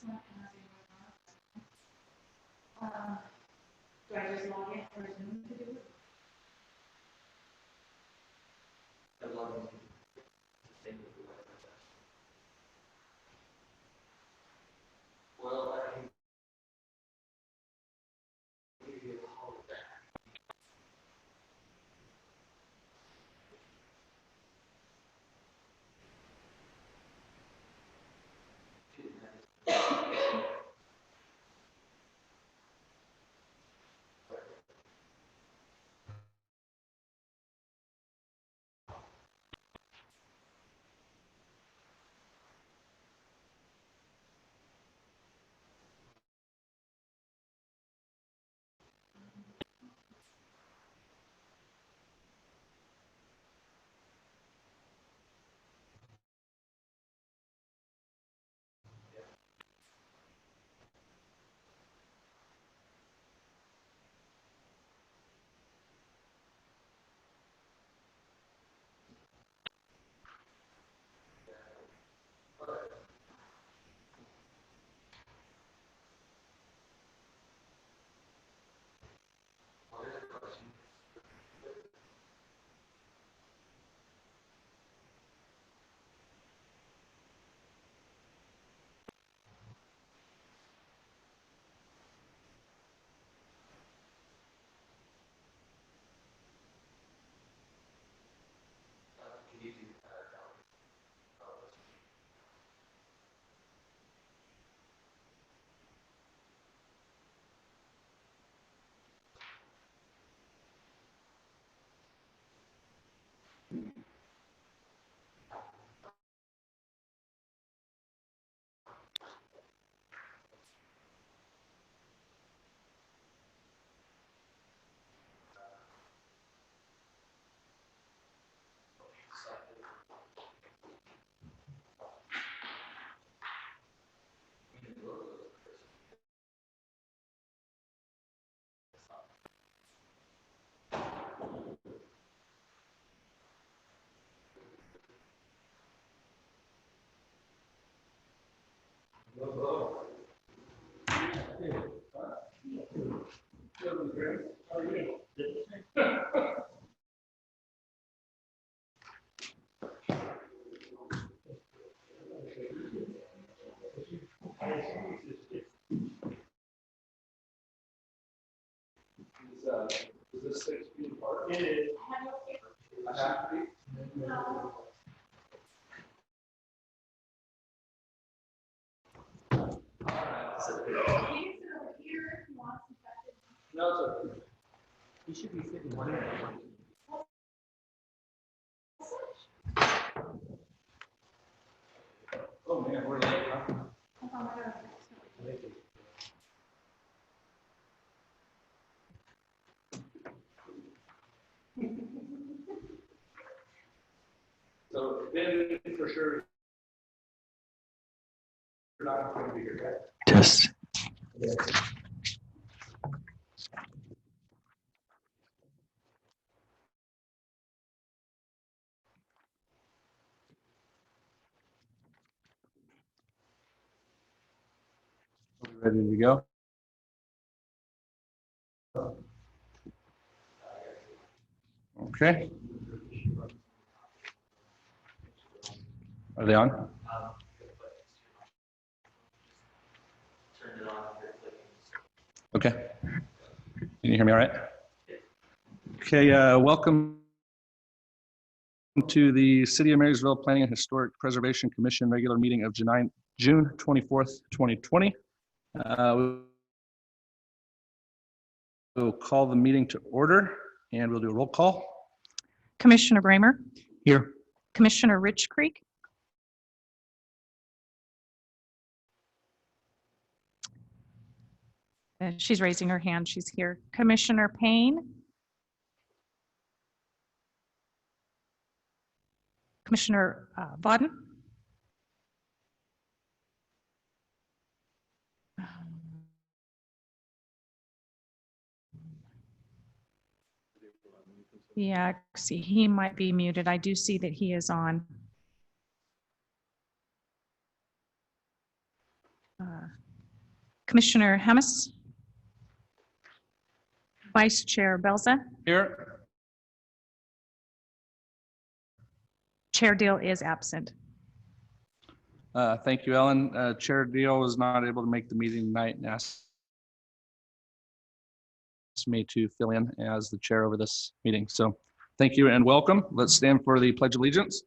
Do I just log in for Zoom to do it? Well, I can give you a call back. Is this 6 feet apart? It is. I have to be. No. No, it's okay. He should be sitting one end. Oh man, we're late, huh? So then for sure you're not going to be here, right? Yes. Yeah. Ready to go? Okay. Are they on? Turn it on. Okay. Can you hear me all right? Okay, welcome to the City of Marysville Planning and Historic Preservation Commission regular meeting of June 24th, 2020. We'll call the meeting to order and we'll do a roll call. Commissioner Bramer, Here. Commissioner Rich Creek, she's raising her hand, she's here. Commissioner Payne, Commissioner Vodden, yeah, see, he might be muted. I do see that he is on. Commissioner Hamas. Vice Chair Belza. Here. Chair Deal is absent. Thank you, Ellen. Chair Deal was not able to make the meeting tonight and asked me to fill in as the chair over this meeting. So thank you and welcome. Let's stand for the Pledge of Allegiance.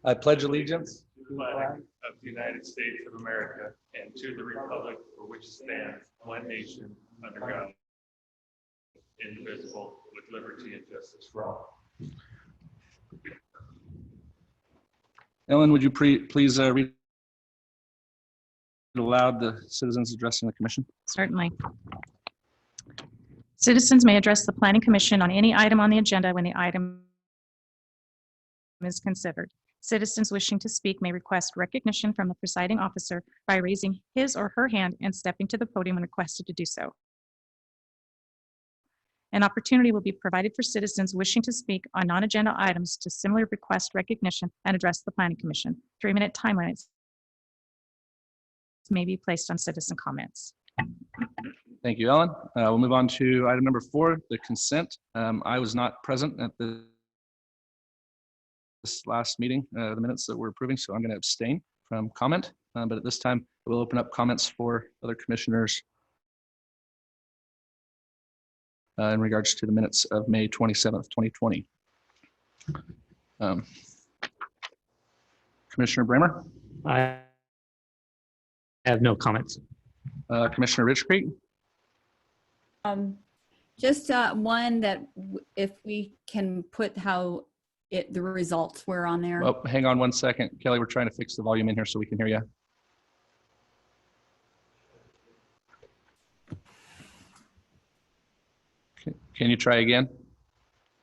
I pledge allegiance To the flag of the United States of America and to the republic for which it stands, one nation, under God, indivisible, with liberty and justice for all. Ellen, would you please read aloud the citizens addressing the commission? Certainly. Citizens may address the Planning Commission on any item on the agenda when the item is considered. Citizens wishing to speak may request recognition from the presiding officer by raising his or her hand and stepping to the podium when requested to do so. An opportunity will be provided for citizens wishing to speak on non-agenda items to similarly request recognition and address the Planning Commission. 3-minute time limits may be placed on citizen comments. Thank you, Ellen. We'll move on to item number 4, the consent. I was not present at this last meeting, the minutes that we're approving, so I'm going to abstain from comment. But at this time, we'll open up comments for other commissioners in regards to the minutes of May 27th, 2020. Commissioner Bramer, I have no comments. Commissioner Rich Creek, Just one that if we can put how the results were on there. oh, hang on one second. Kelly, we're trying to fix the volume in here so we can hear you. Can you try again?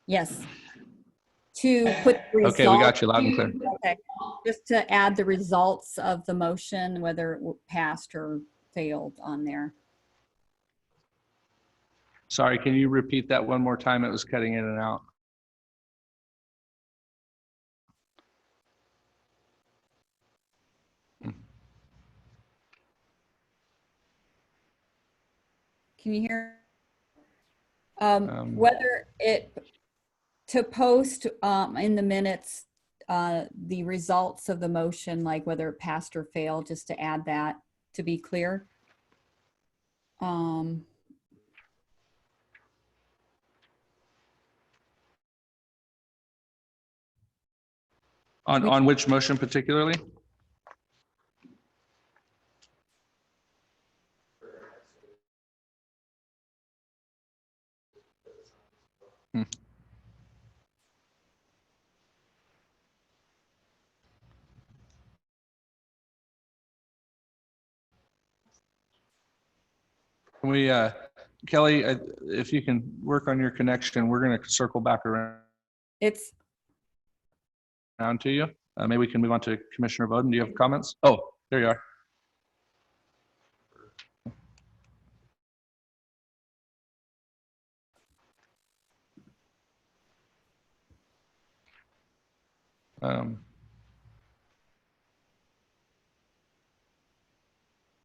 Yes. To put the results. Okay, we got you loud and clear. Okay. Just to add the results of the motion, whether it passed or failed on there. Sorry, can you repeat that one more time? It was cutting in and out. Can you hear? Whether to post in the minutes the results of the motion, like whether it passed or failed, just to add that to be clear. On which motion particularly? Can we, Kelly, if you can work on your connection, we're going to circle back around It's to you. Maybe we can move on to Commissioner Bowden. Do you have comments? Oh, there you are.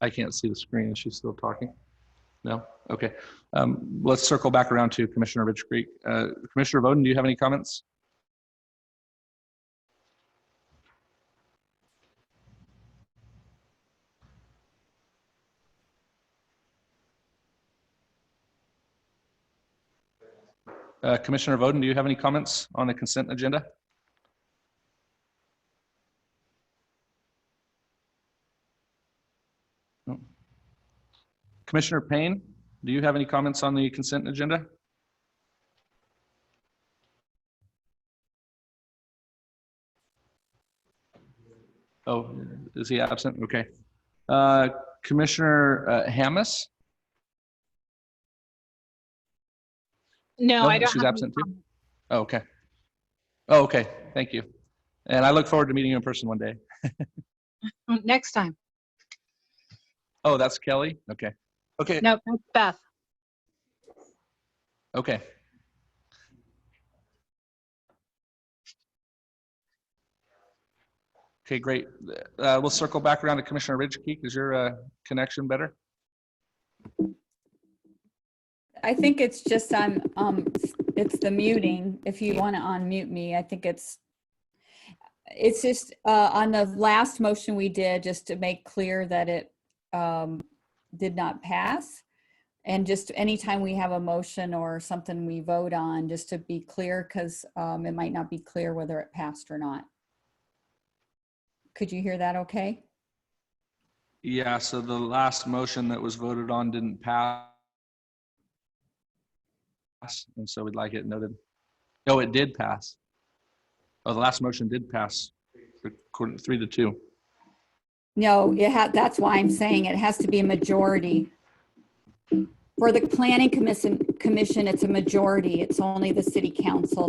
I can't see the screen. Is she still talking? No? Okay. Let's circle back around to Commissioner Ridge Creek. Commissioner Bowden, do you have any comments? Commissioner Bowden, do you have any comments on the consent agenda? No. Commissioner Payne, do you have any comments on the consent agenda? Oh, is he absent? Okay. Commissioner Hamas? No, I don't She's have absent too? Oh, okay. Oh, okay. Thank you. And I look forward to meeting you in person one day. next time. Oh, that's Kelly? Okay. Okay. No, that's Beth. Okay. Okay, great. We'll circle back around to Commissioner Ridgekeek. Is your connection better? I think it's just it's the muting. If you want to unmute me, I think it's just on the last motion we did, just to make clear that it did not pass. And just anytime we have a motion or something we vote on, just to be clear, because it might not be clear whether it passed or not. Could you hear that okay? Yeah, so the last motion that was voted on didn't pass. And so we'd like it noted. Oh, it did pass. Oh, the last motion did pass, 3-2. No, that's why I'm saying it has to be a majority. For the planning commission, it's a majority. It's only the city council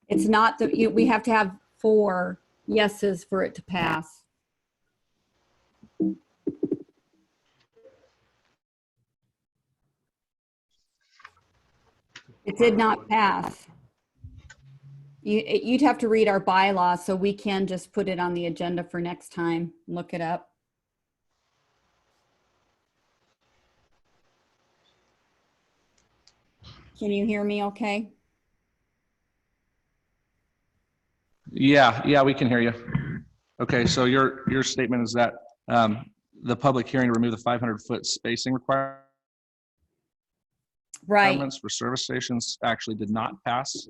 it's not we have to have 4 yeses for it to pass. It did not pass. You'd have to read our bylaws, so we can just put it on the agenda for next time. Look it up. Can you hear me okay? Yeah, we can hear you. Okay, so your statement is that the public hearing to remove the 500-foot spacing requirements Right, for service stations actually did not pass,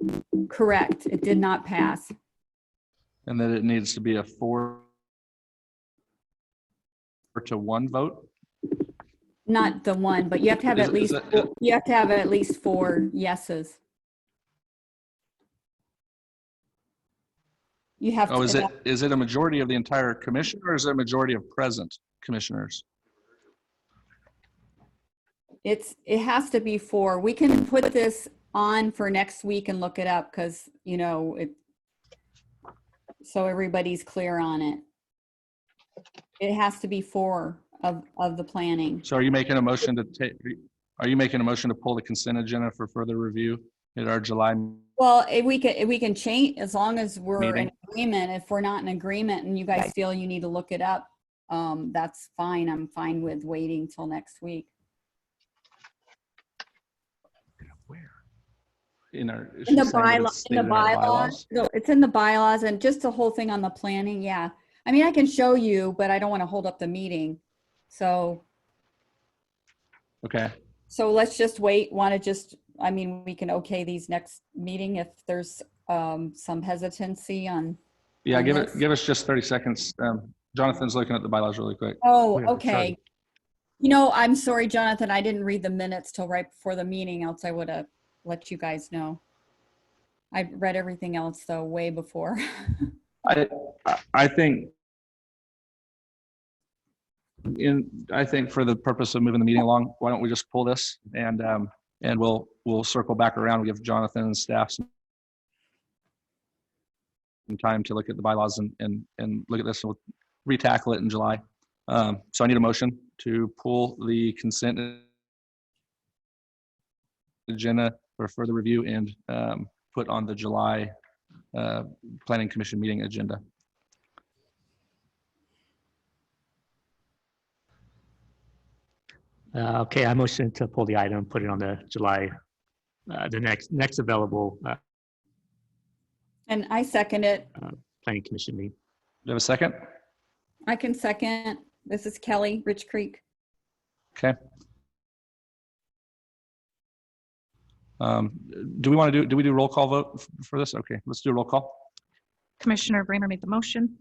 correct. It did not pass. and that it needs to be a 4-1 vote. Not the one, but you have to have you have to have at least 4 yeses. You have Oh, to. is it a majority of the entire commission, or is it a majority of present commissioners? It has to be 4. We can put this on for next week and look it up, because so everybody's clear on it. It has to be 4 of the planning. So are you making a motion to pull the consent agenda for further review at our July? Well, we can change, as long as we're Meeting. in agreement. If we're not in agreement and you guys feel you need to look it up, that's fine. I'm fine with waiting till next week. Where? In The bylaws. No, it's in the bylaws, and just the whole thing on the planning. Yeah. I mean, I can show you, but I don't want to hold up the meeting. So Okay. let's just wait. We can okay these next meeting if there's some hesitancy on. Yeah, on give us just 30 seconds. Jonathan's looking at the bylaws really quick. Oh, okay. I'm sorry, Jonathan, I didn't read the minutes till right before the meeting, else I would have let you guys know. I read everything else though way before. I think for the purpose of moving the meeting along, why don't we just pull this and we'll circle back around. We'll give Jonathan and staff some time to look at the bylaws and look at this, and we'll retackle it in July. So I need a motion to pull the consent agenda for further review and put on the July Planning Commission meeting agenda. Okay, I motion to pull the item, put it on the July, the next available And I second it. Planning Commission meeting. Do you have a second? I can second. This is Kelly, Rich Creek. Okay. Do we do roll call vote for this? Okay, let's do a roll call. Commissioner Bramer made the motion.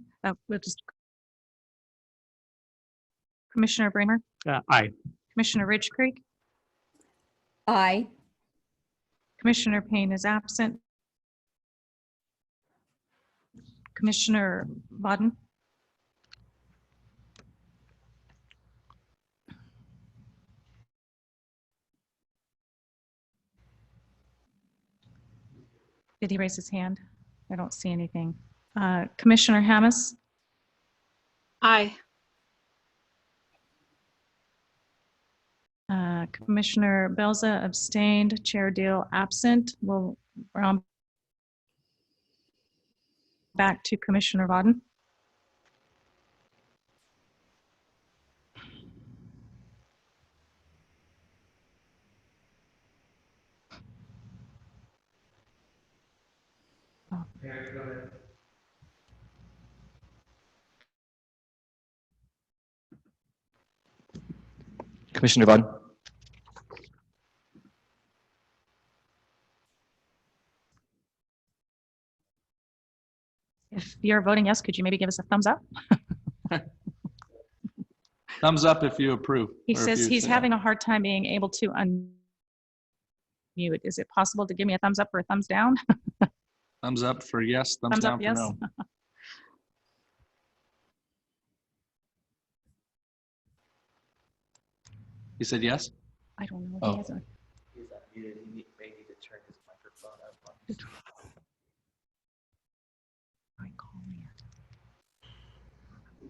Commissioner Bramer, Aye. Commissioner Ridge Creek, Aye. Commissioner Payne is absent. Commissioner Bodden. Did he raise his hand? I don't see anything. Commissioner Hammes, Aye. Commissioner Belza abstained, Chair Deal absent. back to Commissioner Vauden. Commissioner Vaughn. If you're voting yes, could you maybe give us a thumbs up? Thumbs up if you approve. He or if says you he's say having a hard time being able to unmute. Is it possible to give me a thumbs up or a thumbs down? thumbs up for yes, thumbs Thumbs down up, for yes. no. He said yes? I don't know. Oh. He hasn't. He's unmuted. He may need to turn his microphone up. Try calling it.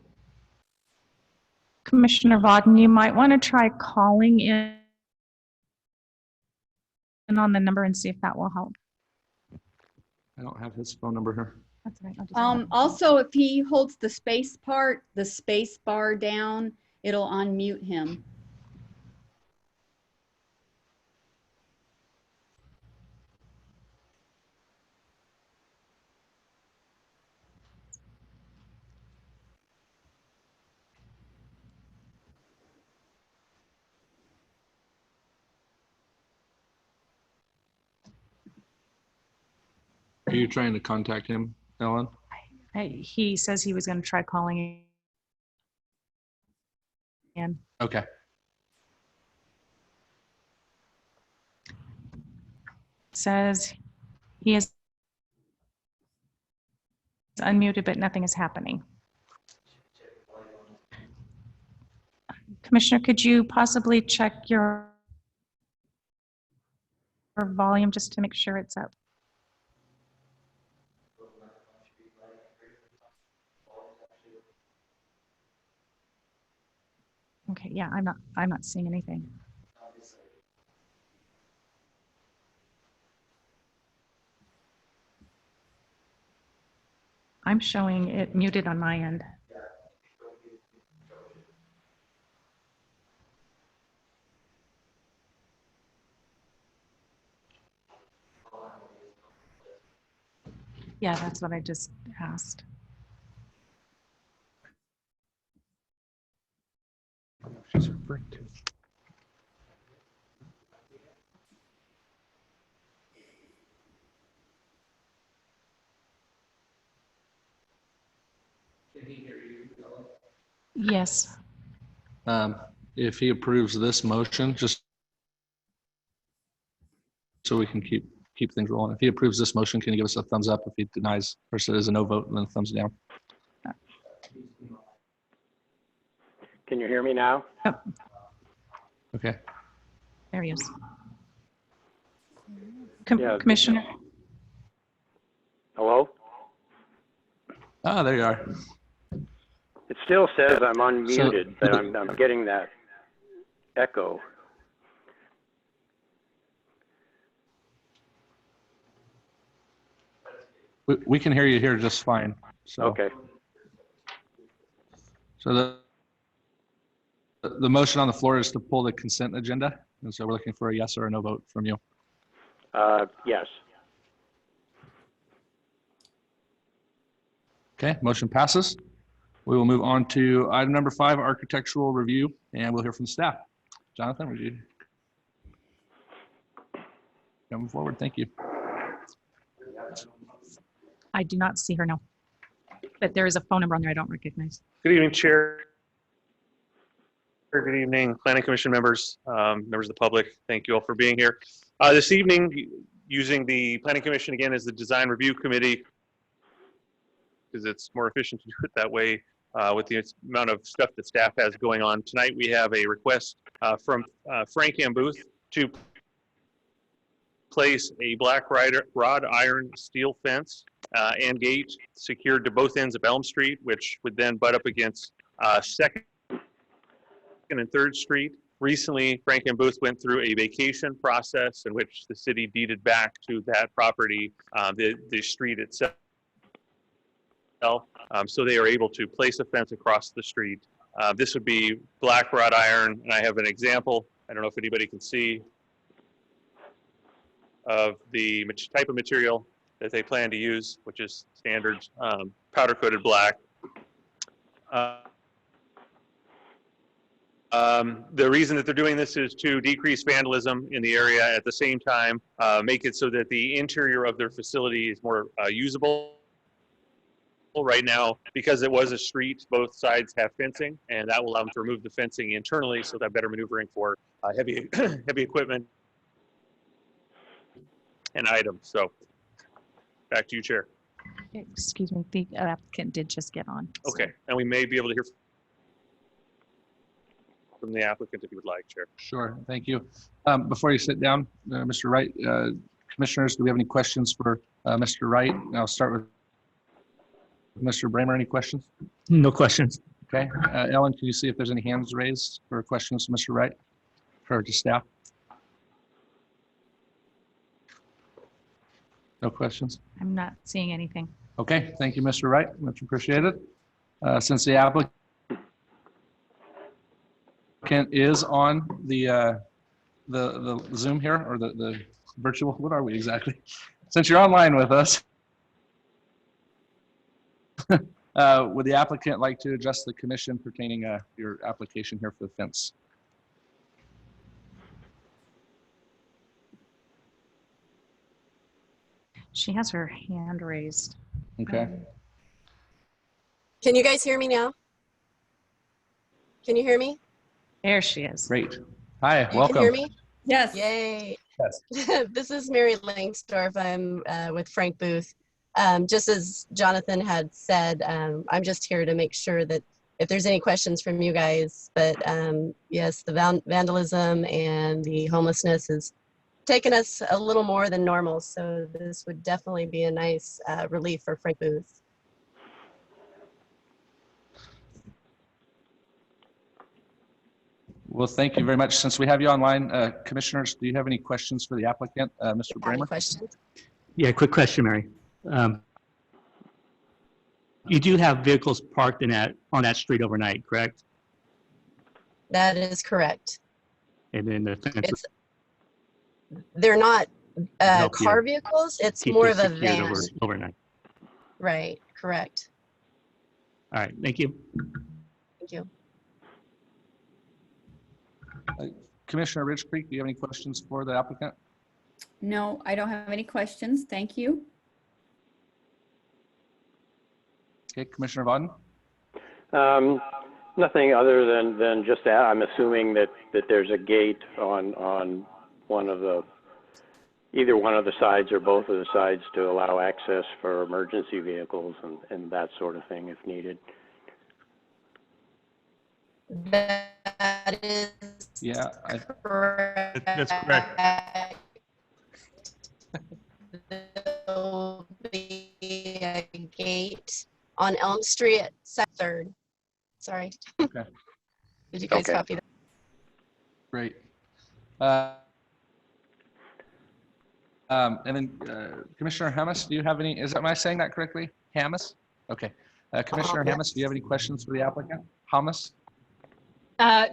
Commissioner Vauden, you might want to try calling in on the number and see if that will help. I don't have his phone number here. That's all right. I'll just Also, if he holds the space bar down, it'll unmute him. Are you trying to contact him, Ellen? He says he was going to try calling in. Okay. Says he is unmuted, but nothing is happening. Commissioner, could you possibly check your volume just to make sure it's up? Okay, yeah, I'm not seeing anything. I'm showing it muted on my end. Yeah, that's what I just asked. She's referring to. Can he hear you, Ellen? Yes. If he approves this motion, just so we can keep things rolling. If he approves this motion, can you give us a thumbs up? If he denies or says a no vote, then a thumbs down. Can you hear me now? Oh, Okay. there he is. Yeah. Commissioner, Hello? Ah, there you are. It still says I'm unmuted, but I'm getting that echo. We can hear you here just fine. So, Okay. So the motion on the floor is to pull the consent agenda. And so we're looking for a yes or a no vote from you. Yes. Okay, motion passes. We will move on to item number 5, architectural review, and we'll hear from the staff. Jonathan, would you come forward? Thank you. I do not see her, no. But there is a phone number on there I don't recognize. Good evening, Chair. Good evening, Planning Commission members, members of the public. Thank you all for being here. This evening, using the Planning Commission again as the Design Review Committee, because it's more efficient to do it that way with the amount of stuff that staff has going on. Tonight, we have a request from Frank Ambuth to place a black wrought iron steel fence and gate secured to both ends of Elm Street, which would then butt up against 2nd and 3rd Street. Recently, Frank and Booth went through a vacation process in which the city deeded back to that property the street itself so they are able to place a fence across the street. This would be black wrought iron, and I have an example. I don't know if anybody can see of the type of material that they plan to use, which is standard powder coated black. The reason that they're doing this is to decrease vandalism in the area, at the same time make it so that the interior of their facility is more usable. Right now, because it was a street, both sides have fencing, and that will allow them to remove the fencing internally, so that better maneuvering for heavy equipment and items. So back to you, Chair. Excuse me, the applicant did just get on. so- Okay, and we may be able to hear from the applicant if you would like, Chair. Sure, thank you. Before you sit down, Mr. Wright, commissioners, do we have any questions for Mr. Wright? I'll start with Mr. Bramer. Any questions? No questions. Okay, Ellen, can you see if there's any hands raised for questions to Mr. Wright or to staff? No questions? I'm not seeing anything. Okay, thank you, Mr. Wright, much appreciated. Since the applicant is on the Zoom here, or the virtual, what are we exactly? Since you're online with us, would the applicant like to address the commission pertaining your application here for the fence? She has her hand raised. Okay, Can you guys hear me now? Can you hear me? There she is. great. Hi, You welcome. can hear me? Yes. Yay. Yes. This is Mary Langsdorf. I'm with Frank Booth. Just as Jonathan had said, I'm just here to make sure that if there's any questions from you guys, but yes, the vandalism and the homelessness has taken us a little more than normal. So this would definitely be a nice relief for Frank Booth. Well, thank you very much. Since we have you online, commissioners, do you have any questions for the applicant, Mr. Any Bramer? questions? Yeah, quick question, Mary. You do have vehicles parked on that street overnight, correct? That is correct. And then the fence They're not Help you car vehicles. It's keep more it of a secured van. overnight. Right. Correct. All right, thank you. Thank you. Commissioner Ridge Creek, do you have any questions for the applicant? No, I don't have any questions. Thank you. Okay, Commissioner Vaughn? Nothing other than just that. I'm assuming that there's a gate on one of the, either one of the sides or both of the sides to allow access for emergency vehicles and that sort of thing if needed. That is Yeah, correct. That's correct. There'll be a gate on Elm Street at 3rd. Sorry. Okay. Did you guys Okay. copy that? great. And then Commissioner Hammes, do you have any, am I saying that correctly? Hammes? Okay. Commissioner Hammes, do you have any questions for the applicant? Hammes?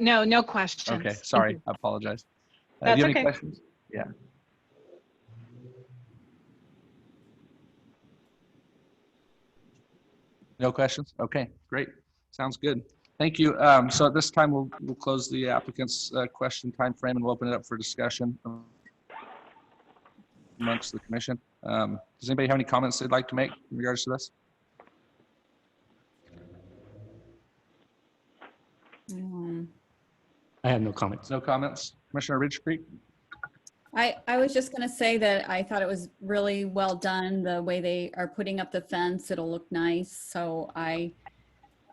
No, no questions. Okay, Thank sorry, you. I apologize. Do That's you have any okay. questions? Yeah. No questions? Okay, great. Sounds good. Thank you. So at this time, we'll close the applicant's question time frame and we'll open it up for discussion amongst the commission. Does anybody have any comments they'd like to make in regards to this? I have no comments. No comments? Commissioner Ridge Creek? I was just going to say that I thought it was really well done, the way they are putting up the fence. It'll look nice. So I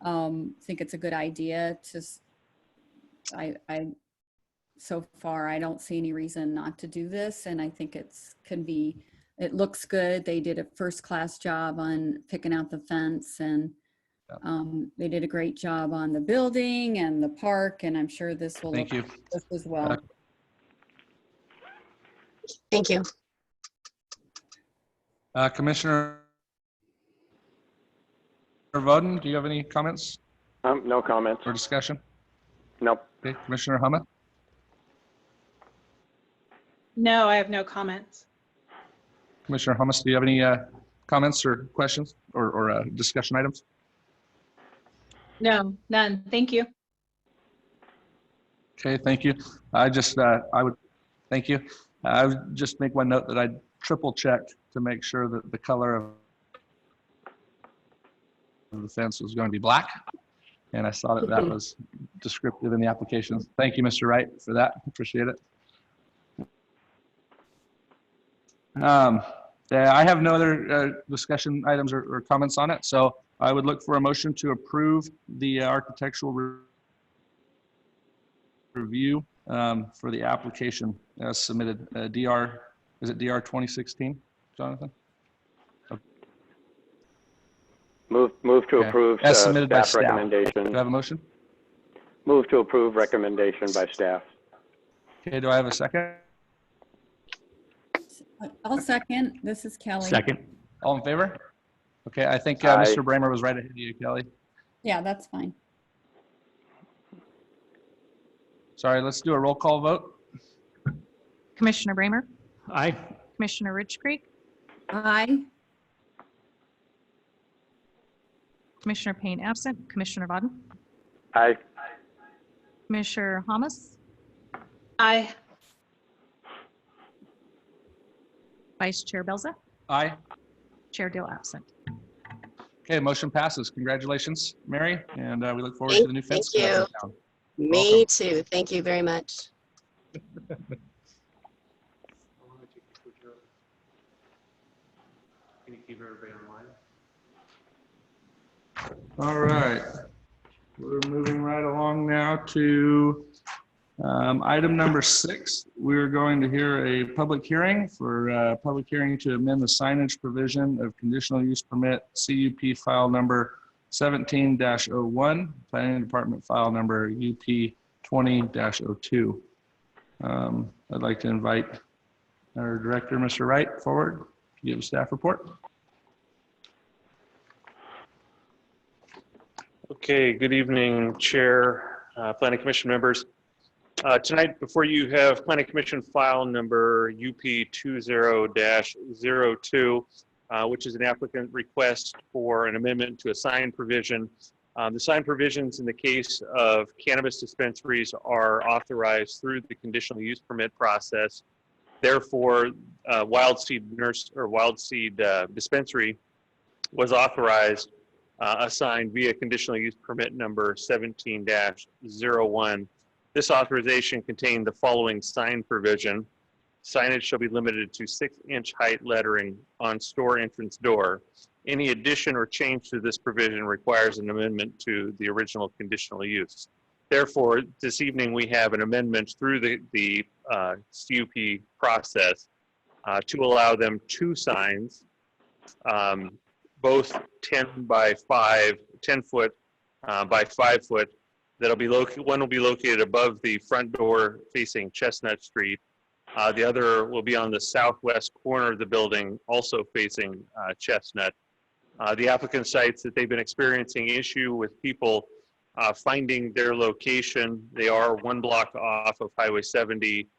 think it's a good idea. Just, so far, I don't see any reason not to do this. And I think it looks good. They did a first-class job on picking out the fence, and they did a great job on the building and the park. And I'm sure this will Thank look you. just as well. Thank you. Commissioner Voden, do you have any comments No comments. or discussion? Nope. Okay, Commissioner Hummer? No, I have no comments. Commissioner Hummus, do you have any comments or questions or discussion items? No, none. Thank you. Okay, thank you. Thank you. I would just make one note that I triple checked to make sure that the color of the fence was going to be black. And I saw that that was descriptive in the application. Thank you, Mr. Wright, for that. Appreciate it. Yeah, I have no other discussion items or comments on it. So I would look for a motion to approve the architectural review for the application as submitted. Is it DR 2016, Jonathan? Move to Okay. approve As submitted by staff staff. recommendation. Do I have a motion? Move to approve recommendation by staff. Okay, do I have a second? I'll second. This is Kelly. Second. All in favor? Okay, I think Aye. Mr. Bramer was right ahead of you, Kelly. Yeah, that's fine. Sorry, let's do a roll call vote. Commissioner Bramer, Aye. Commissioner Ridge Creek, Aye. Commissioner Payne absent, Commissioner Voden, Aye. Commissioner Hamas, Aye. Vice Chair Belza, Aye. Chair Dill absent. Okay, motion passes. Congratulations, Mary, and we look forward Thank- to the new fence. thank going up you. in town. Me Welcome. too. Thank you very much. Can you keep everybody online? All right. We're moving right along now to item number 6. We're going to hear a public hearing to amend the signage provision of conditional use permit CUP file number 17-01, Planning Department file number UP 20-02. I'd like to invite our director, Mr. Wright, forward to give a staff report. Okay, good evening, Chair, Planning Commission members. Tonight, before you have Planning Commission file number UP 20-02, which is an applicant request for an amendment to a sign provision. The sign provisions in the case of cannabis dispensaries are authorized through the conditional use permit process. Therefore, Wild Seed dispensary was authorized assigned via conditional use permit number 17-01. This authorization contained the following sign provision. Signage shall be limited to 6-inch height lettering on store entrance door. Any addition or change to this provision requires an amendment to the original conditional use. Therefore, this evening we have an amendment through the CUP process to allow them 2 signs, both 10 foot by 5 foot. That'll be one will be located above the front door facing Chestnut Street. The other will be on the southwest corner of the building, also facing Chestnut. The applicant cites that they've been experiencing issue with people finding their location. They are 1 block off of Highway 70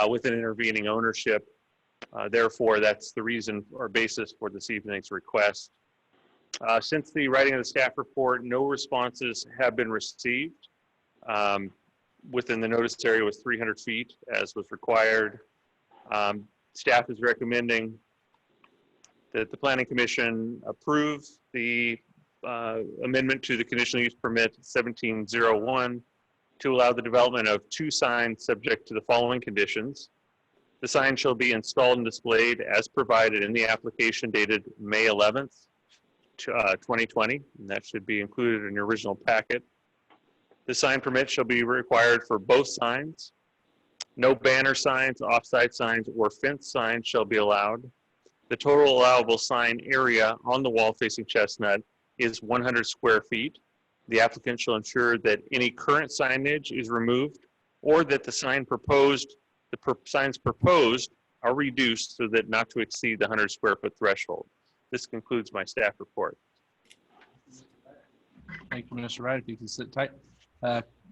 with an intervening ownership. Therefore, that's the reason or basis for this evening's request. Since the writing of the staff report, no responses have been received. Within the notice area was 300 feet as was required. Staff is recommending that the Planning Commission approve the amendment to the conditional use permit 1701 to allow the development of 2 signs subject to the following conditions. The sign shall be installed and displayed as provided in the application dated May 11th, 2020, and that should be included in your original packet. The sign permit shall be required for both signs. No banner signs, off-site signs, or fence signs shall be allowed. The total allowable sign area on the wall facing Chestnut is 100 square feet. The applicant shall ensure that any current signage is removed or that the signs proposed are reduced so that not to exceed the 100 square foot threshold. This concludes my staff report. Thank you, Mr. Wright. If you can sit tight.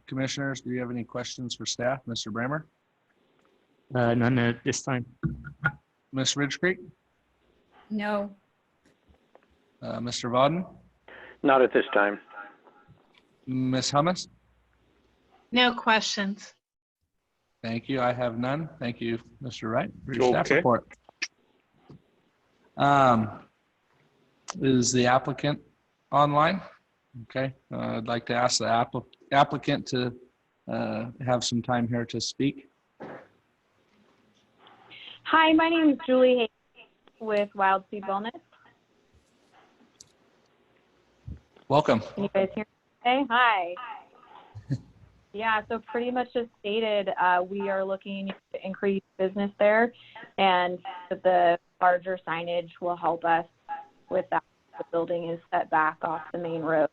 Commissioners, do you have any questions for staff? Mr. Brammer? None at this time. Ms. Ridge Creek? No. Mr. Vauden? Not at this time. Ms. Hummus? No questions. Thank you. I have none. Thank you, Mr. Wright, for your staff Okay. report. Is the applicant online? Okay. I'd like to ask the applicant to have some time here to speak. Hi, my name is Julie Hayes with Wild Seed Wellness. Welcome. Can you guys hear me? Hi. Yeah, so pretty much just stated, we are looking to increase business there, and the larger signage will help us with that. The building is set back off the main road,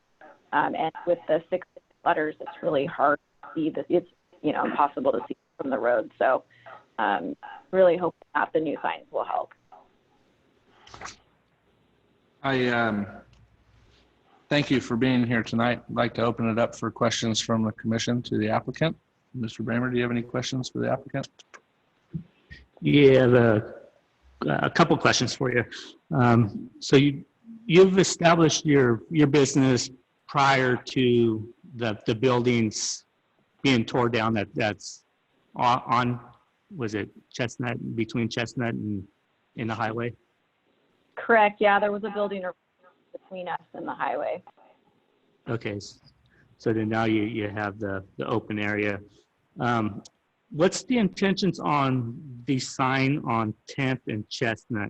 and with the 6 letters, it's really hard to see. It's impossible to see from the road. So really hope that the new signs will help. I thank you for being here tonight. I'd like to open it up for questions from the commission to the applicant. Mr. Brammer, do you have any questions for the applicant? Yeah, a couple questions for you. So you've established your business prior to the buildings being torn down. That's on was it Chestnut, between Chestnut and in the highway? Correct. Yeah, there was a building between us and the highway. Okay, so then now you have the open area. What's the intentions on the sign on 10th and Chestnut?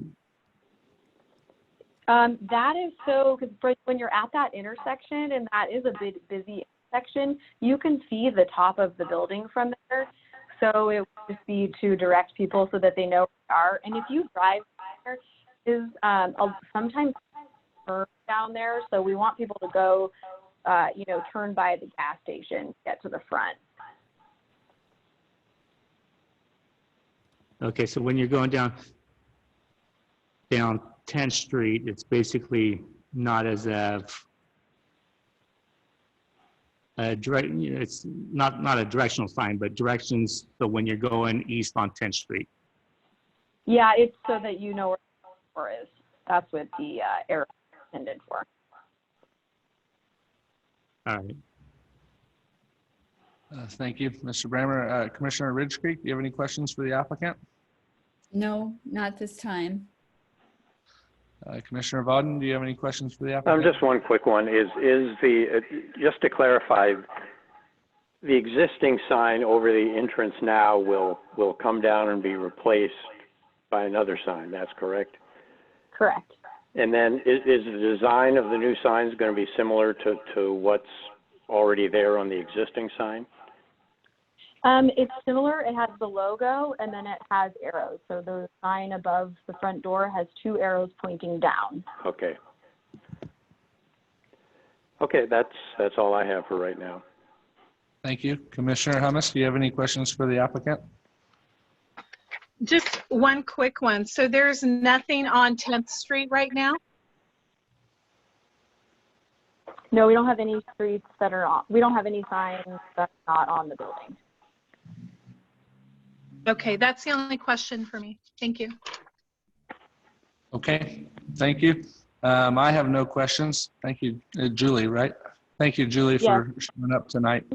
That is so, because when you're at that intersection, and that is a bit busy intersection, you can see the top of the building from there. So it would just be to direct people so that they know where they are. And if you drive there, is sometimes turn down there. So we want people to go, turn by the gas station, get to the front. Okay, so when you're going down 10th Street, it's basically not as it's not a directional sign, but directions. So when you're going east on 10th Street. Yeah, it's so that you know where the store is. That's what the arrow is intended for. All right. Thank you, Mr. Brammer. Commissioner Ridge Creek, do you have any questions for the applicant? No, not this time. Commissioner Vauden, do you have any questions for the applicant? Just one quick one. Is the just to clarify, the existing sign over the entrance now will come down and be replaced by another sign? That's correct. Correct. And then is the design of the new signs going to be similar to what's already there on the existing sign? It's similar. It has the logo, and then it has arrows. So the sign above the front door has 2 arrows pointing down. Okay. Okay, that's all I have for right now. Thank you. Commissioner Hummus, do you have any questions for the applicant? Just one quick one. So there's nothing on 10th Street right now? No, we don't have any streets that are on. We don't have any signs that are not on the building. Okay, that's the only question for me. Thank you. Okay, thank you. I have no questions. Thank you, Julie, right? Thank you, Julie, for showing up tonight.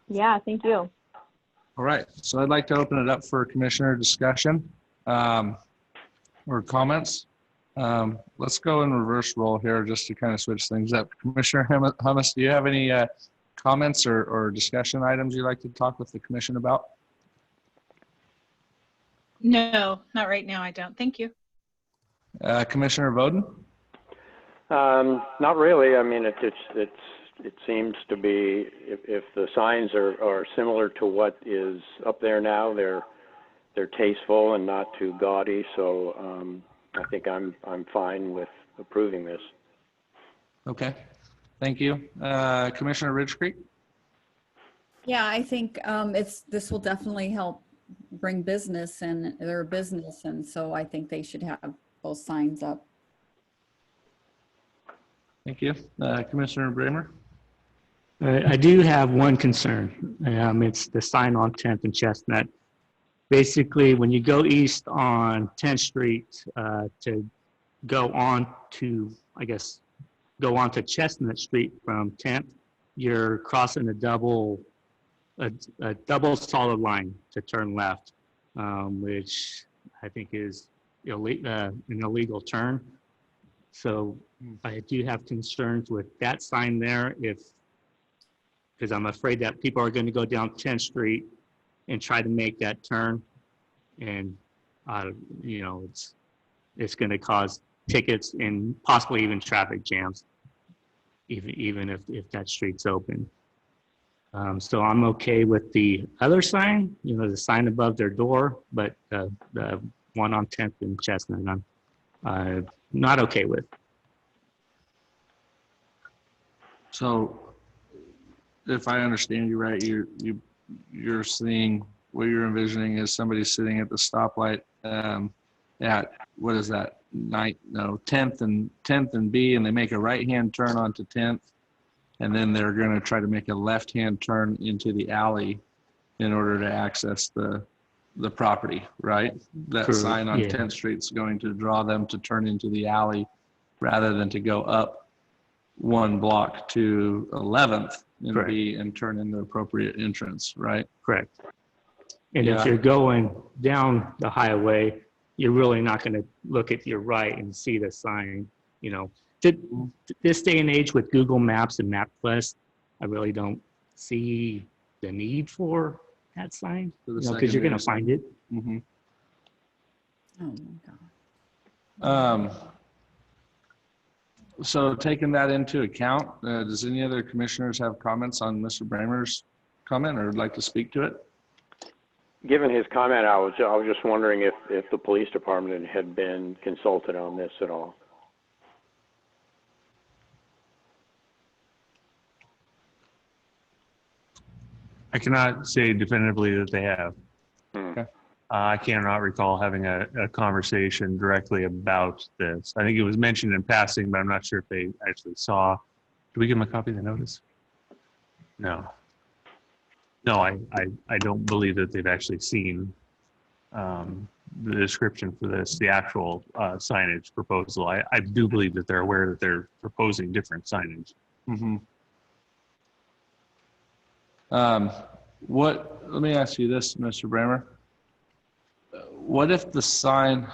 Yeah, thank you. All right, so I'd like to open it up for commissioner discussion or comments. Let's go in reverse roll here just to kind of switch things up. Commissioner Hummus, do you have any comments or discussion items you'd like to talk with the commission about? No, not right now. I don't. Thank you. Commissioner Vauden? Not really. I mean, it seems to be, if the signs are similar to what is up there now, they're tasteful and not too gaudy. So I think I'm fine with approving this. Okay, thank you. Commissioner Ridge Creek? Yeah, I think this will definitely help bring business and their business, and so I think they should have both signs up. Thank you. Commissioner Bramer? I do have one concern. It's the sign on 10th and Chestnut. Basically, when you go east on 10th Street to go on to, I guess, go on to Chestnut Street from 10th, you're crossing a double solid line to turn left, which I think is an illegal turn. So I do have concerns with that sign there because I'm afraid that people are going to go down 10th Street and try to make that turn. And, it's going to cause tickets and possibly even traffic jams, even if that street's open. So I'm okay with the other sign, the sign above their door, but the one on 10th and Chestnut, I'm not okay with. So if I understand you right, you're seeing, what you're envisioning is somebody sitting at the stoplight at, what is that, 10th and B, and they make a right-hand turn onto 10th, and then they're going to try to make a left-hand turn into the alley in order to access the property, right? That Correct. sign on Yeah. 10th Street is going to draw them to turn into the alley rather than to go up one block to 11th and Correct. B and turn in the appropriate entrance, right? Correct. And Yeah. if you're going down the highway, you're really not going to look at your right and see the sign. This day and age with Google Maps and MapQuest, I really don't see the need for that sign, because you're going to find it. Mm-hmm. Oh my God. So taking that into account, does any other commissioners have comments on Mr. Bramer's comment or would like to speak to it? Given his comment, I was just wondering if the police department had been consulted on this at all. I cannot say definitively that they have. Okay. I cannot recall having a conversation directly about this. I think it was mentioned in passing, but I'm not sure if they actually saw. Did we give them a copy of the notice? No. No, I don't believe that they've actually seen the description for this, the actual signage proposal. I do believe that they're aware that they're proposing different signage. Mm-hmm. Let me ask you this, Mr. Bramer. What if the sign,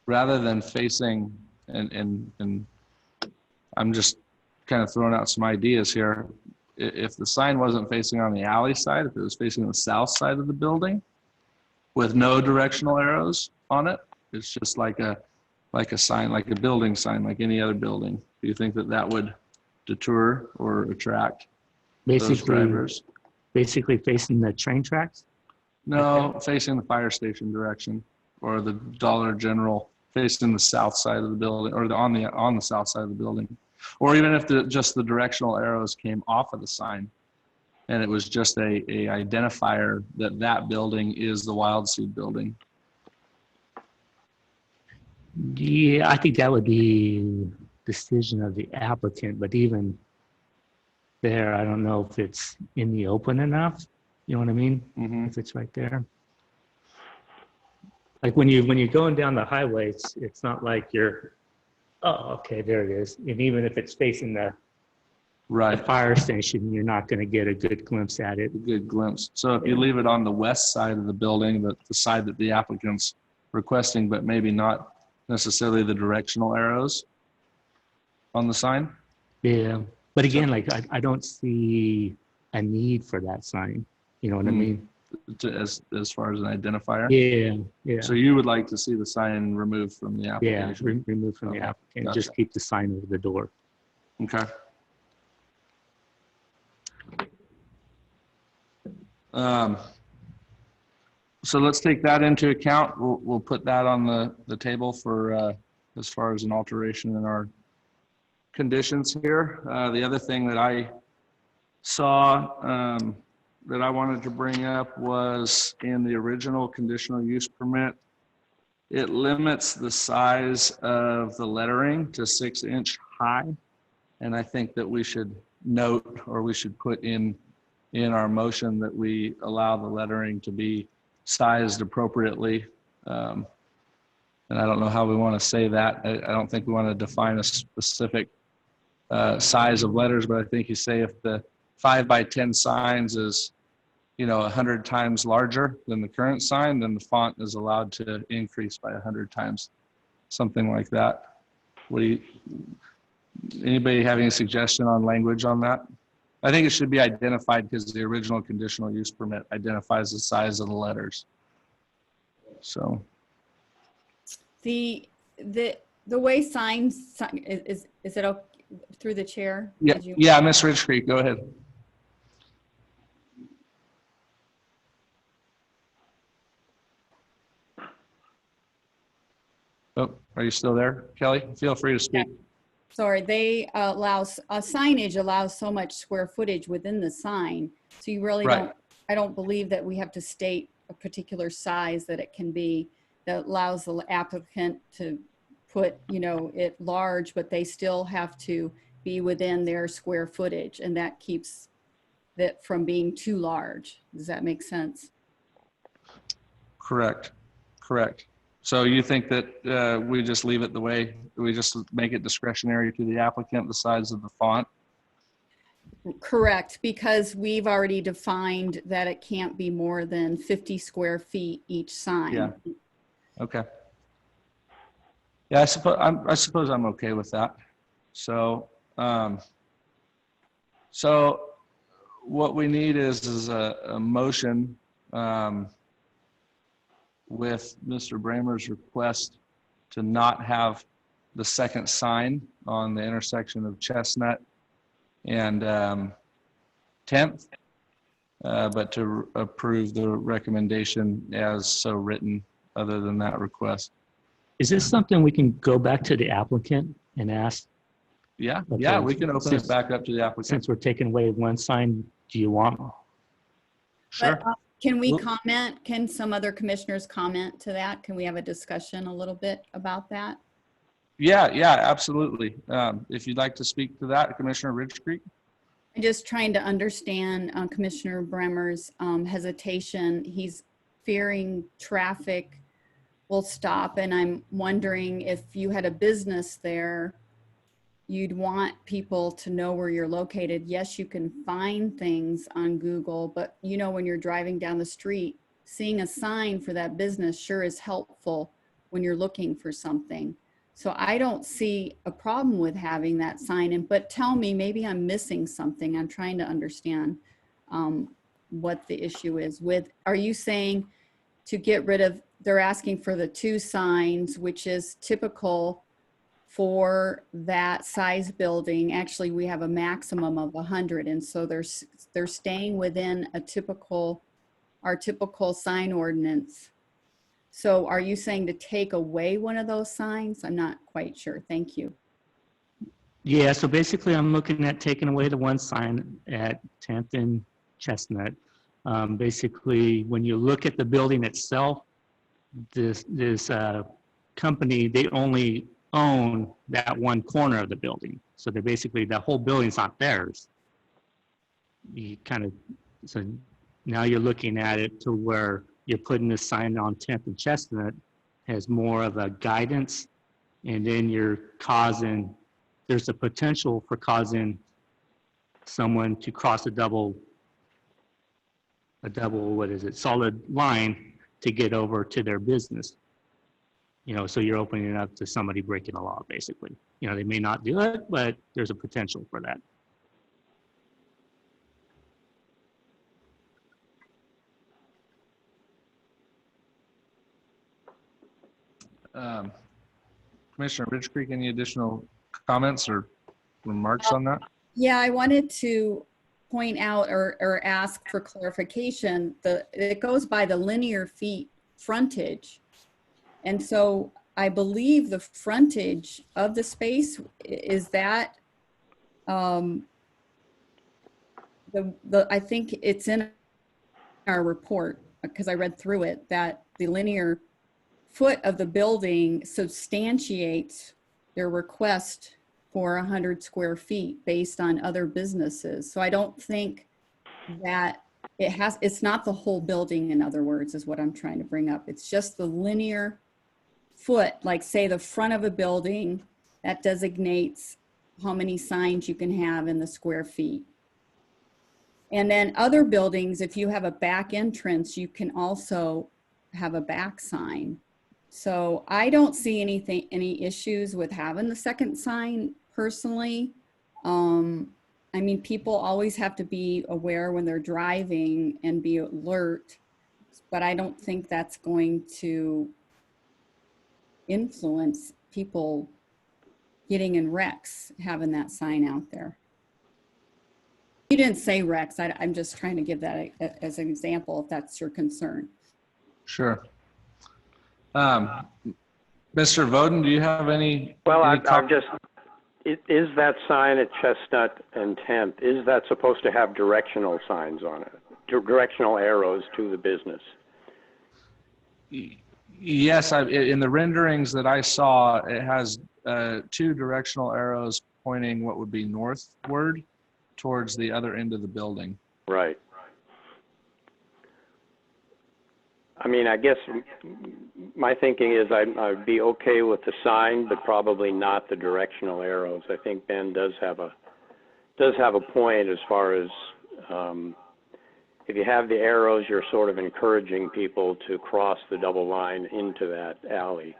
rather than facing, and I'm just kind of throwing out some ideas here, if the sign wasn't facing on the alley side, if it was facing the south side of the building with no directional arrows on it, it's just like a sign, like a building sign, like any other building. Do you think that would deter or attract those drivers? Basically facing the train tracks? No, facing the fire station direction, or the Dollar General, facing the south side of the building, or on the south side of the building. Or even if just the directional arrows came off of the sign and it was just a identifier that building is the Wild Seed building. Yeah, I think that would be decision of the applicant, but even there, I don't know if it's in the open enough. You know what I mean? Mm-hmm. If it's right there. Like when you're going down the highway, it's not like you're, oh, okay, there it is. And even if it's facing the fire station, you're not going to get a good glimpse at it. A good glimpse. So if you leave it on the west side of the building, the side that the applicant's requesting, but maybe not necessarily the directional arrows on the sign? Yeah. But again, like I don't see a need for that sign. You know what I mean? As far as an identifier? Yeah. So you would like to see the sign removed from the application? Yeah, removed from the applicant. Gotcha. Just keep the sign over the door. Okay. So let's take that into account. We'll put that on the table for as far as an alteration in our conditions here. The other thing that I saw that I wanted to bring up was in the original conditional use permit, it limits the size of the lettering to 6-inch high. And I think that we should note, or we should put in our motion, that we allow the lettering to be sized appropriately. And I don't know how we want to say that. I don't think we want to define a specific size of letters, but I think you say if the 5x10 signs is, 100 times larger than the current sign, then the font is allowed to increase by 100 times, something like that. Anybody have any suggestion on language on that? I think it should be identified because the original conditional use permit identifies the size of the letters. So. The way signs, is it okay through the chair? Yeah, yeah, Ms. Ridge Creek, go ahead. Oh, are you still there, Kelly? Feel free to speak. Yeah. Sorry, they signage allows so much square footage within the sign. So you really Right. I don't believe that we have to state a particular size that it can be, that allows the applicant to put, it large, but they still have to be within their square footage, and that keeps that from being too large. Does that make sense? Correct. So you think that we just leave it the way, we just make it discretionary to the applicant, the size of the font? Correct, because we've already defined that it can't be more than 50 square feet each sign. Yeah. Okay. Yeah, I suppose I'm okay with that. So, so what we need is a motion with Mr. Bramer's request to not have the second sign on the intersection of Chestnut and 10th, but to approve the recommendation as so written, other than that request. Is this something we can go back to the applicant and ask? Yeah, Okay. yeah, we can open it back up to the applicant. Since we're taking away one sign, do you want? Sure. But, can we Well- comment? Can some other commissioners comment to that? Can we have a discussion a little bit about that? Yeah, absolutely. If you'd like to speak to that, Commissioner Ridge Creek. I'm just trying to understand Commissioner Bremer's hesitation. He's fearing traffic will stop, and I'm wondering if you had a business there, you'd want people to know where you're located. Yes, you can find things on Google, but when you're driving down the street, seeing a sign for that business sure is helpful when you're looking for something. So I don't see a problem with having that sign in, but tell me, maybe I'm missing something. I'm trying to understand what the issue is with. Are you saying to get rid of, they're asking for the 2 signs, which is typical for that size building? Actually, we have a maximum of 100, and so they're staying within our typical sign ordinance. So are you saying to take away one of those signs? I'm not quite sure. Thank you. Yeah, so basically I'm looking at taking away the one sign at 10th and Chestnut. Basically, when you look at the building itself, this company, they only own that one corner of the building. So they're basically, the whole building's not theirs. So now you're looking at it to where you're putting the sign on 10th and Chestnut has more of a guidance, and then there's a potential for causing someone to cross a double, solid line to get over to their business. So you're opening it up to somebody breaking the law, basically. They may not do it, but there's a potential for that. Commissioner Ridge Creek, any additional comments or remarks on that? Yeah, I wanted to point out or ask for clarification. It goes by the linear feet frontage. And so I believe the frontage of the space is that, I think it's in our report because I read through it, that the linear foot of the building substantiates their request for 100 square feet based on other businesses. So I don't think that it's not the whole building, in other words, is what I'm trying to bring up. It's just the linear foot, like say the front of a building that designates how many signs you can have in the square feet. And then other buildings, if you have a back entrance, you can also have a back sign. So I don't see any issues with having the second sign personally. I mean, people always have to be aware when they're driving and be alert, but I don't think that's going to influence people getting in wrecks, having that sign out there. You didn't say wrecks. I'm just trying to give that as an example, if that's your concern. Sure. Mr. Voden, do you have any? Well, I'm just, is that sign at Chestnut and 10th, is that supposed to have directional signs on it? Directional arrows to the business? Yes, in the renderings that I saw, it has 2 directional arrows pointing what would be northward towards the other end of the building. Right. I mean, I guess my thinking is I'd be okay with the sign, but probably not the directional arrows. I think Ben does have a point as far as if you have the arrows, you're sort of encouraging people to cross the double line into that alley.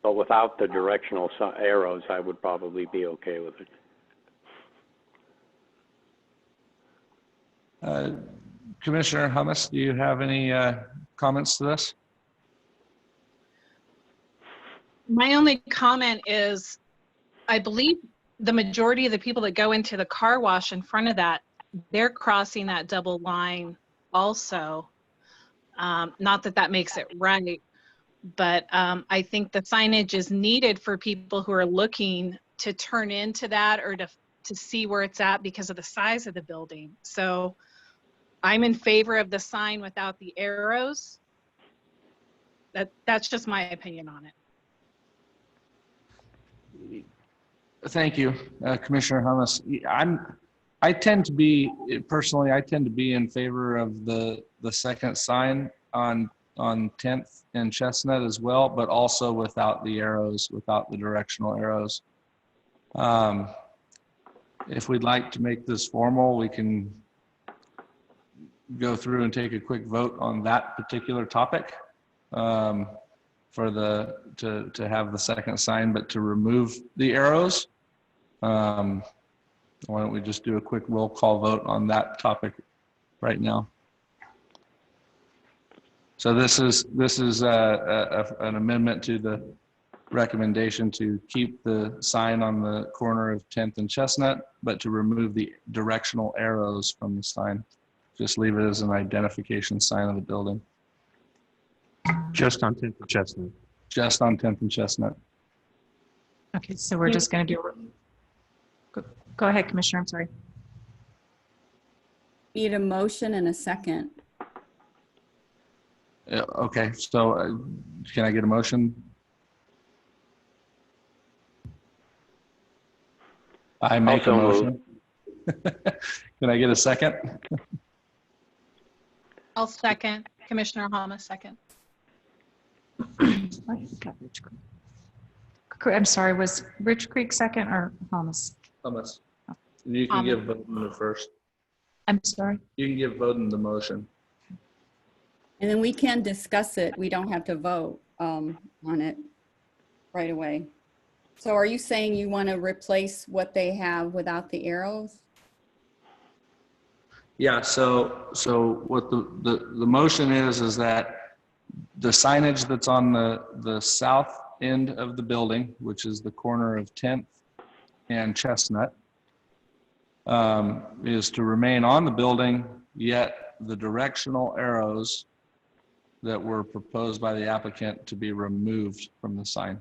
But without the directional arrows, I would probably be okay with it. Commissioner Hummus, do you have any comments to this? My only comment is, I believe the majority of the people that go into the car wash in front of that, they're crossing that double line also. Not that that makes it right, but I think the signage is needed for people who are looking to turn into that or to see where it's at because of the size of the building. So I'm in favor of the sign without the arrows. That's just my opinion on it. Thank you, Commissioner Hummus. I tend to be in favor of the second sign on 10th and Chestnut as well, but also without the arrows, without the directional arrows. If we'd like to make this formal, we can go through and take a quick vote on that particular topic to have the second sign, but to remove the arrows. Why don't we just do a quick roll call vote on that topic right now? So this is an amendment to the recommendation to keep the sign on the corner of 10th and Chestnut, but to remove the directional arrows from the sign. Just leave it as an identification sign of the building. Just on 10th and Chestnut. Just on 10th and Chestnut. Okay, so we're just going to do, go ahead, Commissioner, I'm sorry. Need a motion and a second. Okay, so can I get a motion? I make a motion. Can I get a second? I'll second. Commissioner Hummus, second. I'm sorry, was Rich Creek second or Hummus? Hummus. You can give Bowden the first. I'm sorry? You can give Bowden the motion. And then we can discuss it. We don't have to vote on it right away. So are you saying you want to replace what they have without the arrows? Yeah, so what the motion is that the signage that's on the south end of the building, which is the corner of 10th and Chestnut, is to remain on the building, yet the directional arrows that were proposed by the applicant to be removed from the sign.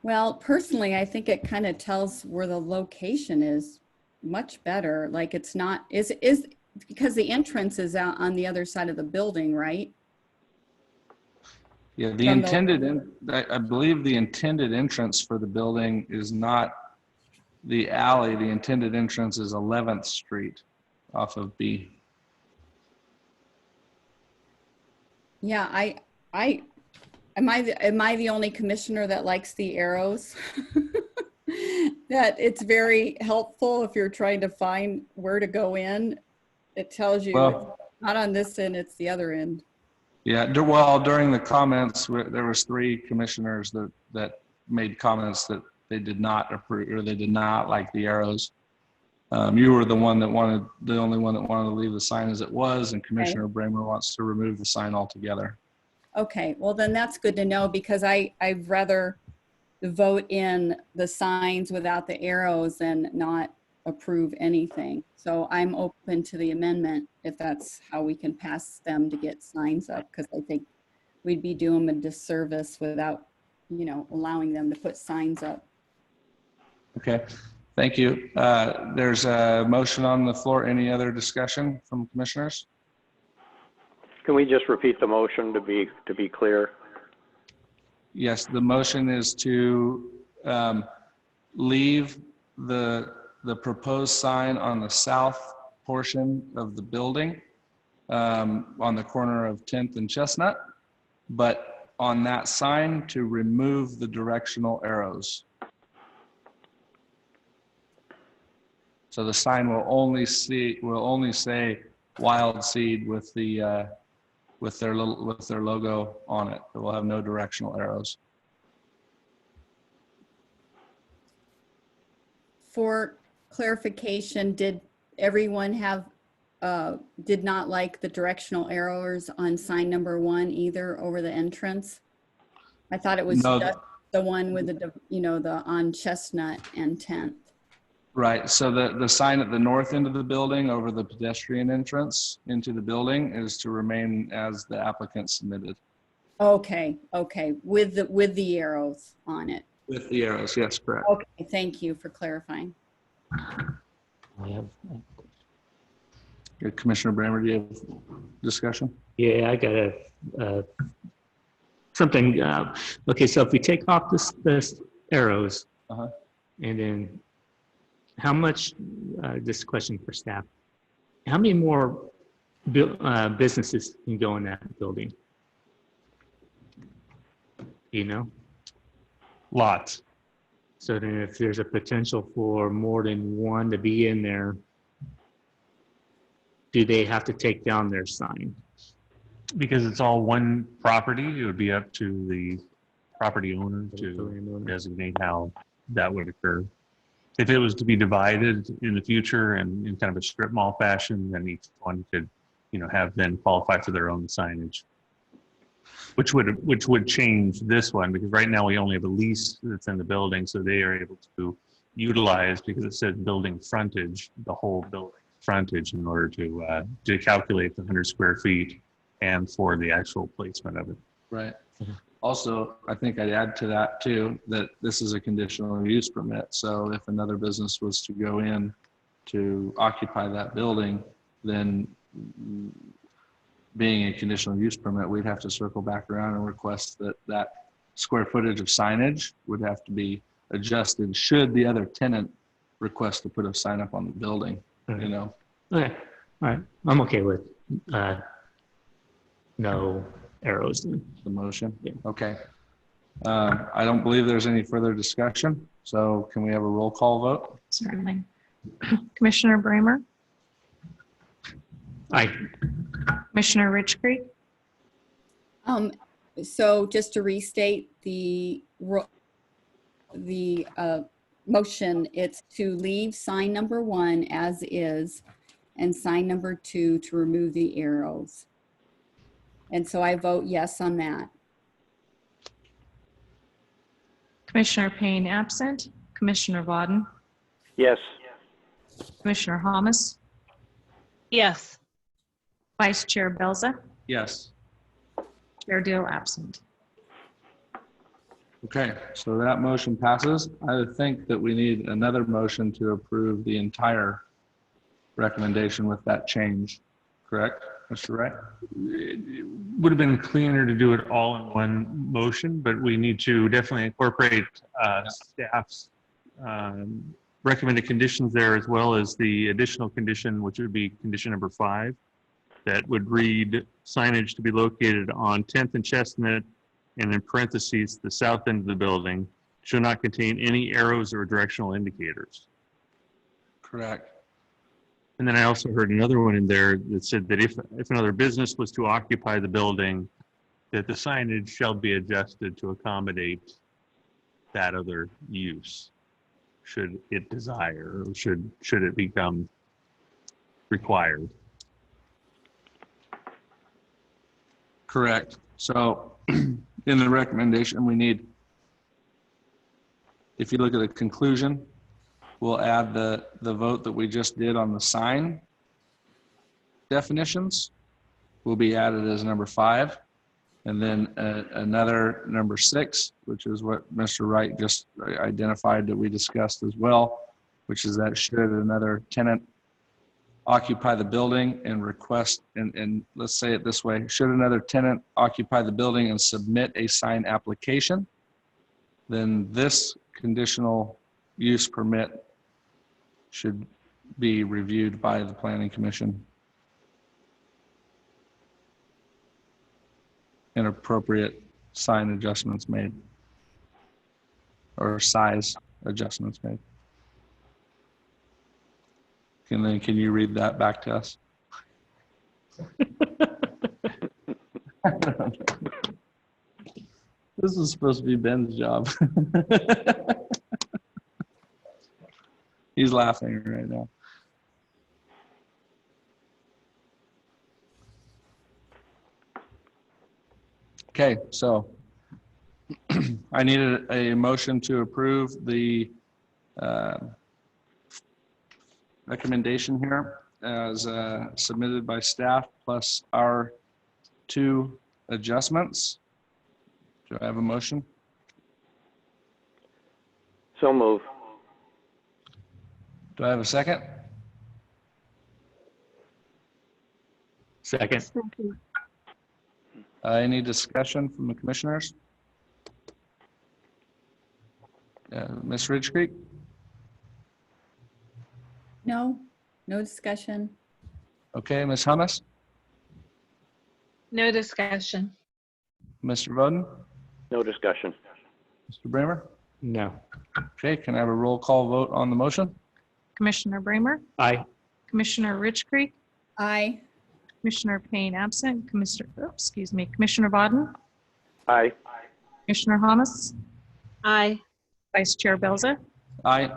Well, personally, I think it kind of tells where the location is much better. Like it's not, is because the entrance is out on the other side of the building, right? Yeah, the intended, I believe the intended entrance for the building is not the alley. The intended entrance is 11th Street off of B. Yeah, am I the only commissioner that likes the arrows? That it's very helpful if you're trying to find where to go in. It tells you it's not on this end, it's the other end. Yeah, well, during the comments, there was 3 commissioners that made comments that they did not approve, or they did not like the arrows. You were the only one that wanted to leave the sign as it was, and Commissioner Bramer wants to remove the sign altogether. Okay, well then that's good to know, because I'd rather vote in the signs without the arrows than not approve anything. So I'm open to the amendment if that's how we can pass them to get signs up, because I think we'd be doing them a disservice without, allowing them to put signs up. Okay, thank you. There's a motion on the floor. Any other discussion from commissioners? Can we just repeat the motion to be clear? Yes, the motion is to leave the proposed sign on the south portion of the building on the corner of 10th and Chestnut, but on that sign to remove the directional arrows. So the sign will only say Wild Seed with the with their logo on it. It will have no directional arrows. For clarification, did everyone did not like the directional arrows on sign number 1 either over the entrance? I thought it was just the one with the on Chestnut and 10th. Right, so the sign at the north end of the building over the pedestrian entrance into the building is to remain as the applicant submitted. Okay, with the arrows on it. With the arrows, yes, correct. Okay, thank you for clarifying. Good. Commissioner Bramer, do you have discussion? Yeah, I got something. Okay, so if we take off this arrows, and then how much, this question for staff, how many more businesses can go in that building? You know? Lots. So then if there's a potential for more than one to be in there, do they have to take down their sign? Because it's all one property, it would be up to the property owner to designate how that would occur. If it was to be divided in the future and in kind of a strip mall fashion, then each one could, have then qualify for their own signage, which would change this one, because right now we only have a lease that's in the building, so they are able to utilize, because it said building frontage, the whole building frontage in order to calculate the 100 square feet and for the actual placement of it. Right. Also, I think I'd add to that too, that this is a conditional use permit. So if another business was to go in to occupy that building, then being a conditional use permit, we'd have to circle back around and request that square footage of signage would have to be adjusted should the other tenant request to put a sign up on the building, Okay, all right. I'm okay with no arrows then. The motion? Yeah. Okay. I don't believe there's any further discussion. So can we have a roll call vote? Certainly. Commissioner Bramer? Aye. Commissioner Rich Creek? So just to restate the motion, it's to leave sign number 1 as is and sign number 2 to remove the arrows. And so I vote yes on that. Commissioner Payne absent. Commissioner Vaughn? Yes. Commissioner Thomas? Yes. Vice Chair Belza? Yes. Chair Deal absent. Okay, so that motion passes. I would think that we need another motion to approve the entire recommendation with that change, correct, Mr. Wright? It would have been cleaner to do it all in one motion, but we need to definitely incorporate staff's recommended conditions there, as well as the additional condition, which would be condition number 5, that would read signage to be located on 10th and Chestnut, and in parentheses, the south end of the building should not contain any arrows or directional indicators. Correct. And then I also heard another one in there that said that if another business was to occupy the building, that the signage shall be adjusted to accommodate that other use, should it desire, or should it become required. Correct. So in the recommendation, we need, if you look at the conclusion, we'll add the vote that we just did on the sign definitions will be added as number 5. And then another number 6, which is what Mr. Wright just identified that we discussed as well, which is that should another tenant occupy the building and request, and let's say it this way, should another tenant occupy the building and submit a sign application, then this conditional use permit should be reviewed by the Planning Commission and appropriate sign adjustments made or size adjustments made. And then can you read that back to us? This is supposed to be Ben's job. He's laughing right now. Okay, so I needed a motion to approve the recommendation here as submitted by staff plus our 2 adjustments. Do I have a motion? So move. Do I have a second? Second. Any discussion from the commissioners? Ms. Ridge Creek? No, no discussion. Okay, Ms. Hummus? No discussion. Mr. Voden? No discussion. Mr. Bramer? No. Okay, can I have a roll call vote on the motion? Commissioner Bramer, Aye. Commissioner Rich Creek, Aye. Commissioner Payne absent, Commissioner Baden, Aye. Commissioner Thomas, Aye. Vice Chair Belza, Aye.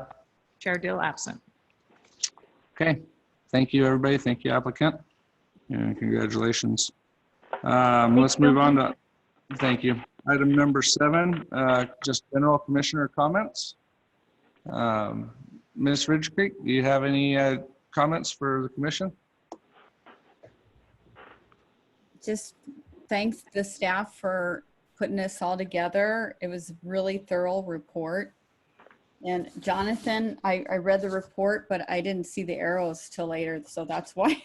Chair Dill absent. Okay, thank you, everybody. Thank you, applicant. And congratulations. Let's move on to, thank you. Item number 7, just general commissioner comments. Ms. Ridge Creek, do you have any comments for the commission? Just thanks the staff for putting this all together. It was a really thorough report. And Jonathan, I read the report, but I didn't see the arrows till later. So that's why,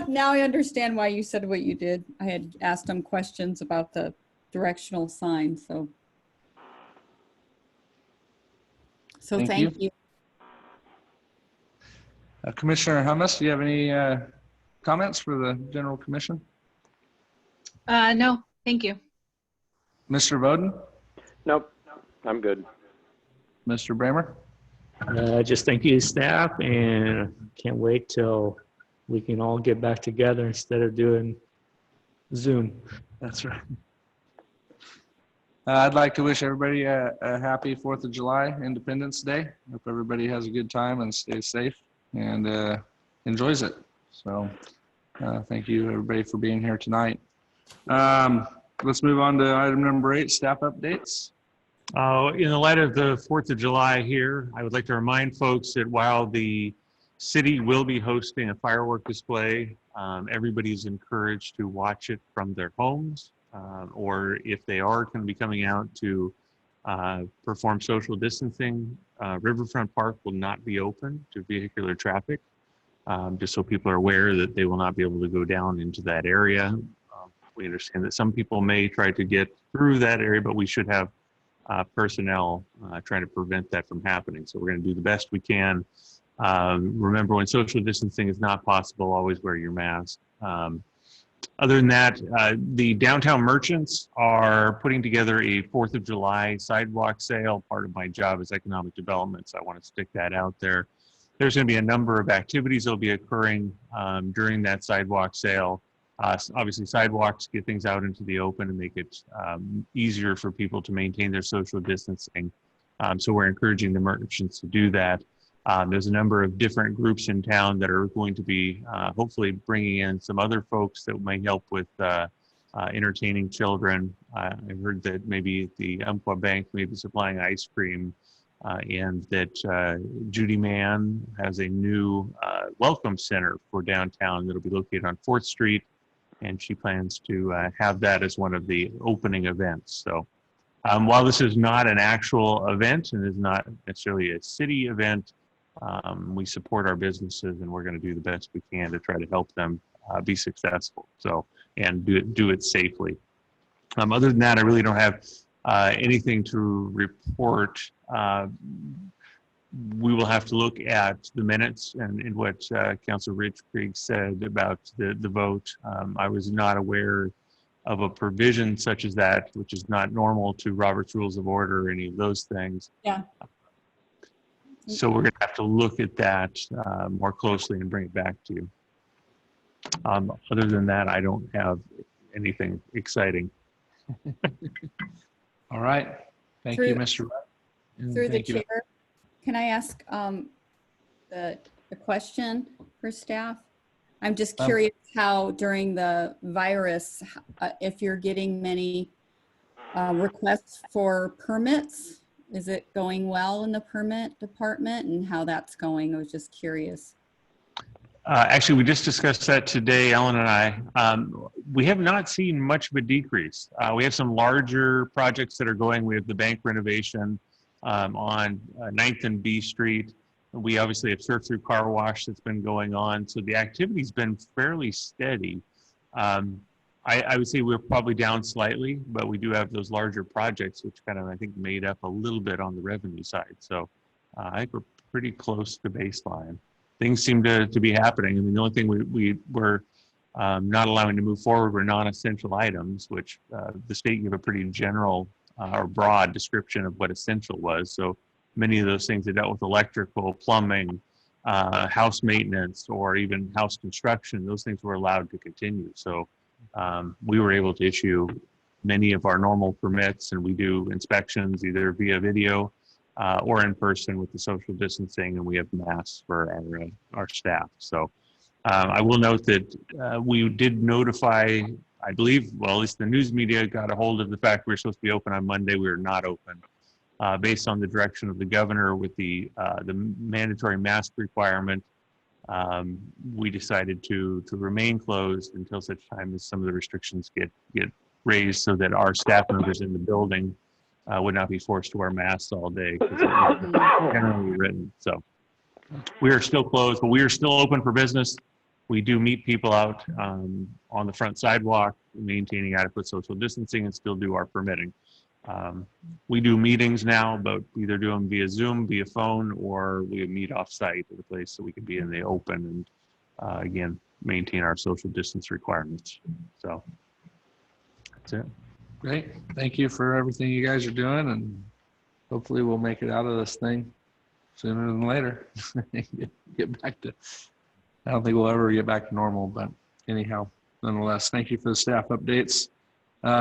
now I understand why you said what you did. I had asked him questions about the directional sign, so. Thank you. Commissioner Hummus, do you have any comments for the general commission? No, thank you. Mr. Voden? Nope, I'm good. Mr. Bramer? Just thank you, staff, and can't wait till we can all get back together instead of doing Zoom. That's right. I'd like to wish everybody a happy 4th of July, Independence Day. Hope everybody has a good time and stays safe and enjoys it. So thank you, everybody, for being here tonight. Let's move on to item number 8, staff updates. In the light of the 4th of July here, I would like to remind folks that while the city will be hosting a firework display, everybody is encouraged to watch it from their homes. or if they are going to be coming out to perform social distancing, Riverfront Park will not be open to vehicular traffic, just so people are aware that they will not be able to go down into that area. We understand that some people may try to get through that area, but we should have personnel trying to prevent that from happening. So we're going to do the best we can. Remember, when social distancing is not possible, always wear your mask. Other than that, the downtown merchants are putting together a 4th of July sidewalk sale. Part of my job is economic development, so I want to stick that out there. There's going to be a number of activities that will be occurring during that sidewalk sale. Obviously, sidewalks get things out into the open and make it easier for people to maintain their social distancing. So we're encouraging the merchants to do that. There's a number of different groups in town that are going to be hopefully bringing in some other folks that might help with entertaining children. I heard that maybe the Umpqua Bank may be supplying ice cream, and that Judy Mann has a new welcome center for downtown that'll be located on 4th Street, and she plans to have that as one of the opening events. So while this is not an actual event and is not necessarily a city event, we support our businesses, and we're going to do the best we can to try to help them be successful. So, and do it safely. Other than that, I really don't have anything to report. We will have to look at the minutes and what Councilor Rich Krieg said about the vote. I was not aware of a provision such as that, which is not normal to Robert's Rules of Order or any of those things. Yeah. So we're going to have to look at that more closely and bring it back to you. Other than that, I don't have anything exciting. All right. Thank you, Mr. Through the Thank you. chair, can I ask the question for staff? I'm just curious how during the virus, if you're getting many requests for permits. Is it going well in the permit department and how that's going? I was just curious. Actually, we just discussed that today, Ellen and I. We have not seen much of a decrease. We have some larger projects that are going. We have the bank renovation on 9th and B Street. We obviously have Surf Through Car Wash that's been going on. So the activity's been fairly steady. I would say we're probably down slightly, but we do have those larger projects, which kind of, I think, made up a little bit on the revenue side. So I think we're pretty close to baseline. Things seem to be happening. I mean, the only thing we were not allowing to move forward were non-essential items, which the state gave a pretty general or broad description of what essential was. So many of those things that dealt with electrical, plumbing, house maintenance, or even house construction, those things were allowed to continue. So we were able to issue many of our normal permits, and we do inspections either via video or in person with the social distancing, and we have masks for our staff. So I will note that we did notify, I believe, well, at least the news media got a hold of the fact we were supposed to be open on Monday. We were not open. Based on the direction of the governor with the mandatory mask requirement, we decided to remain closed until such time as some of the restrictions get raised, so that our staff members in the building would not be forced to wear masks all day, because it's generally written. So we are still closed, but we are still open for business. We do meet people out on the front sidewalk, maintaining adequate social distancing, and still do our permitting. We do meetings now, but either do them via Zoom, via phone, or we meet off-site at a place so we can be in the open and, again, maintain our social distance requirements. So that's it. Great. Thank you for everything you guys are doing, and hopefully we'll make it out of this thing sooner than later. Get back to, I don't think we'll ever get back to normal, but anyhow, nonetheless, thank you for the staff updates.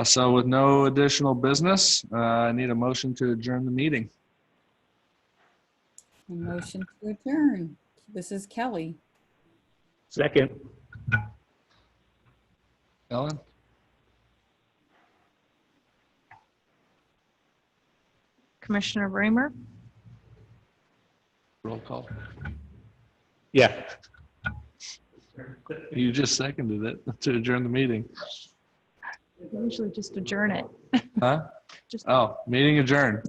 So with no additional business, I need a motion to adjourn the meeting. A motion to adjourn. This is Kelly. Second. Ellen? Commissioner Bramer, Roll call. Yeah. You just seconded it to adjourn the meeting. We usually just adjourn it. Huh? Just Oh, meeting adjourned.